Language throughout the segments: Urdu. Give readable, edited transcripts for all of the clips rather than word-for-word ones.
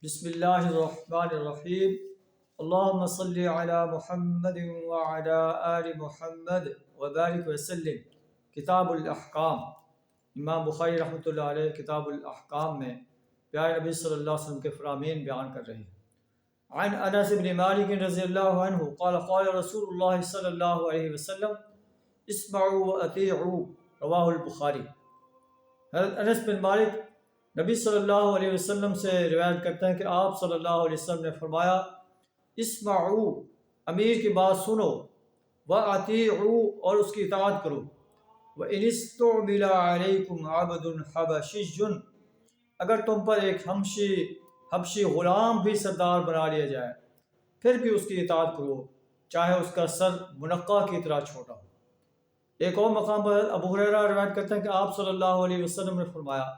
بسم اللہ الرحمن الرحیم اللہم صلی علی محمد وعلی آل محمد وبارک وسلم۔ کتاب الاحکام، امام بخاری رحمۃ اللہ علیہ کتاب الاحکام میں پیارے نبی صلی اللہ علیہ وسلم کے فرامین بیان کر رہے ہیں۔ عن انس بن مالک رضی اللہ عنہ قال قال رسول اللہ صلی اللہ علیہ وسلم اسمعوا واطیعوا، رواہ البخاری۔ حضرت انس بن مالک نبی صلی اللہ علیہ وسلم سے روایت کرتے ہیں کہ آپ صلی اللہ علیہ وسلم نے فرمایا اسمعوا، امیر کی بات سنو، واطیعوا، اور اس کی اطاعت کرو، وان استعمل علیکم عبد حبشی، اگر تم پر ایک حبشی غلام بھی سردار بنا لیا جائے پھر بھی اس کی اطاعت کرو، چاہے اس کا سر منقع کی طرح چھوٹا ہو۔ ایک اور مقام پر ابو ہریرہ روایت کرتے ہیں کہ آپ صلی اللہ علیہ وسلم نے فرمایا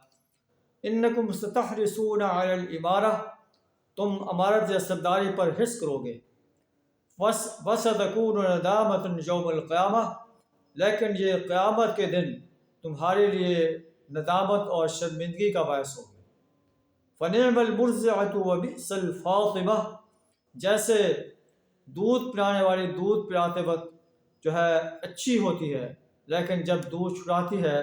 انکم ستحرسون علی الامارہ، تم امارت یا سرداری پر حرص کرو گے، وستکون ندامۃ یوم القیامہ، لیکن یہ قیامت کے دن تمہارے لیے ندامت اور شرمندگی کا باعث ہوگی۔ فنعم المرضعۃ وبئس الفاطمہ، جیسے دودھ پلانے والی دودھ پلاتے وقت جو ہے اچھی ہوتی ہے، لیکن جب دودھ چھڑاتی ہے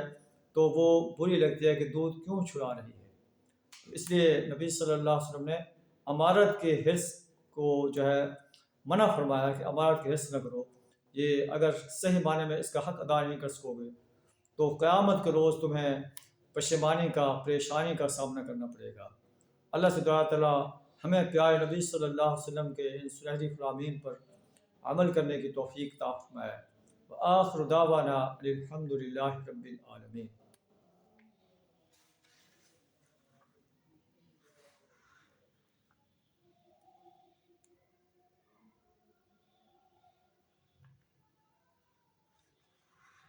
تو وہ بری لگتی ہے کہ دودھ کیوں چھڑا رہی ہے۔ اس لیے نبی صلی اللہ علیہ وسلم نے امارت کے حرص کو جو ہے منع فرمایا کہ امارت کے حرص نہ کرو، یہ اگر صحیح معنی میں اس کا حق ادا نہیں کر سکو گے تو قیامت کے روز تمہیں پشیمانی کا، پریشانی کا سامنا کرنا پڑے گا۔ اللہ سے دعا تعالیٰ ہمیں پیارے نبی صلی اللہ علیہ وسلم کے ان سنہری فرامین پر عمل کرنے کی توفیق عطا فرمائے۔ وآخر دعوانا الحمد للہ رب العالمین۔